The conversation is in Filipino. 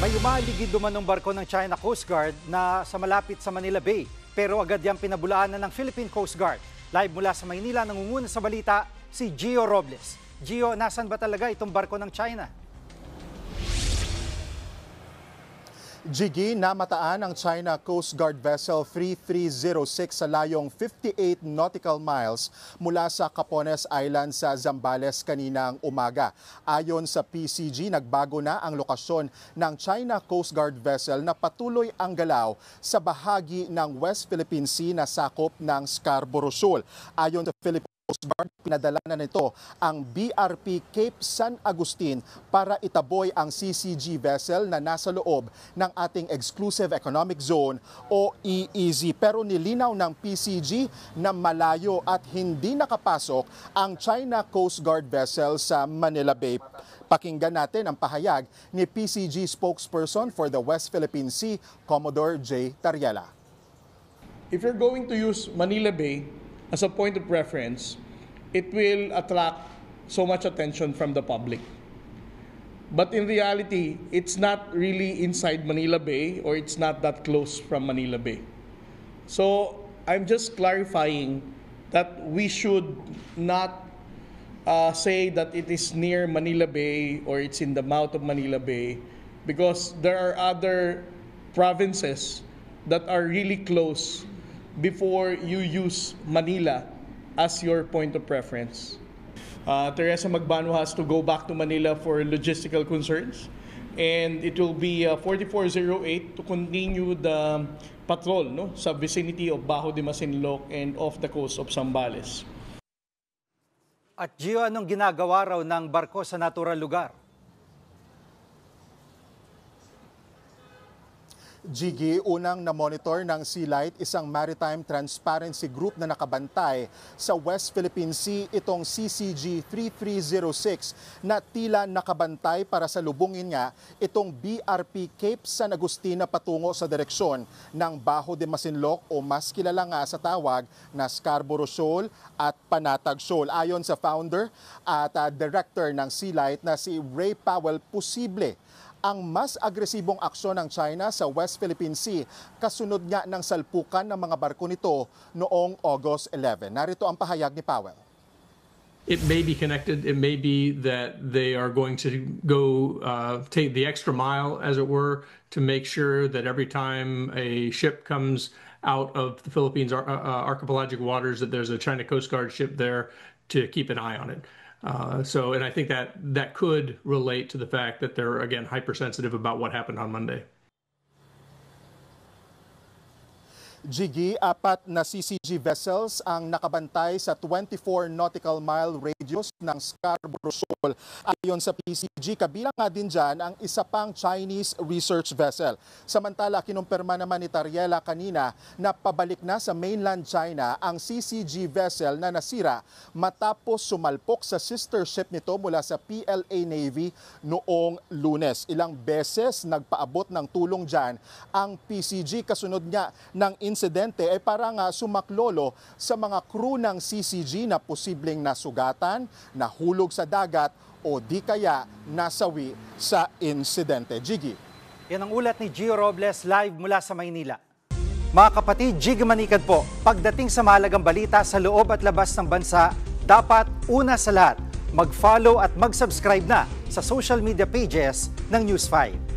May umaligid dumanong barko ng China Coast Guard na sa malapit sa Manila Bay. Pero agad yang pinabulaanan ng Philippine Coast Guard. Live mula sa Maynila, nangunguna sa balita si Gio Robles. Gio, nasan ba talaga itong barko ng China? Jiggy, namataan ang China Coast Guard Vessel 3306 sa layong 58 nautical miles mula sa Capones Island sa Zambales kaninang umaga. Ayon sa PCG, nagbago na ang lokasyon ng China Coast Guard Vessel na patuloy ang galaw sa bahagi ng West Philippine Sea na sakop ng Scarborough Shoal. Ayon sa Philippine Coast Guard, pinadala na nito ang BRP Cape San Agustin para itaboy ang CCG vessel na nasa loob ng ating Exclusive Economic Zone o EEZ. Pero nilinaw ng PCG na malayo at hindi nakapasok ang China Coast Guard vessel sa Manila Bay. Pakinggan natin ang pahayag ni PCG spokesperson for the West Philippine Sea, Commodore J. Tariela. If you're going to use Manila Bay as a point of reference, it will attract so much attention from the public. But in reality, it's not really inside Manila Bay, or it's not that close from Manila Bay. So I'm just clarifying that we should not say that it is near Manila Bay or it's in the mouth of Manila Bay, because there are other provinces that are really close before you use Manila as your point of preference. Teresa Magbano has to go back to Manila for logistical concerns, and it will be 4408 to continue the patrol sa vicinity of Bajo de Masinloc and off the coast of Zambales. At Gio, anong ginagawa raw ng barko sa natural lugar? Jiggy, unang na-monitor ng Sea Light, isang maritime transparency group na nakabantay sa West Philippine Sea, itong CCG 3306 na tila nakabantay para salubungin nga itong BRP Cape San Agustin na patungo sa direksyon ng Bajo de Masinloc o mas kilala nga sa tawag na Scarborough Shoal at Panatag Shoal. Ayon sa founder at director ng Sea Light na si Ray Powell, posible ang mas agresibong aksyon ng China sa West Philippine Sea kasunod nga ng salpukan ng mga barko nito noong August 11. Narito ang pahayag ni Powell. It may be connected. It may be that they are going to go take the extra mile, as it were, to make sure that every time a ship comes out of the Philippines archipelagic waters, that there's a China Coast Guard ship there to keep an eye on it. And I think that could relate to the fact that they're, again, hypersensitive about what happened on Monday. Jiggy, 4 na CCG vessels ang nakabantay sa 24 nautical mile radius ng Scarborough Shoal. Ayon sa PCG, kabilang nga din dyan ang isa pang Chinese research vessel. Samantala, kinumpirma naman ni Tariela kanina na pabalik na sa mainland China ang CCG vessel na nasira matapos sumalpok sa sister ship nito mula sa PLA Navy noong Lunes. Ilang beses nagpaabot ng tulong dyan ang PCG kasunod nga ng insidente ay parang sumaklolo sa mga crew ng CCG na posibleng nasugatan, nahulog sa dagat o di kaya nasawi sa insidente. Jiggy. Yan ang ulat ni Gio Robles live mula sa Maynila. Mga kapatid, Jiggy Manikad po. Pagdating sa mahalagang balita sa loob at labas ng bansa, dapat una sa lahat, mag-follow at mag-subscribe na sa social media pages ng News 5.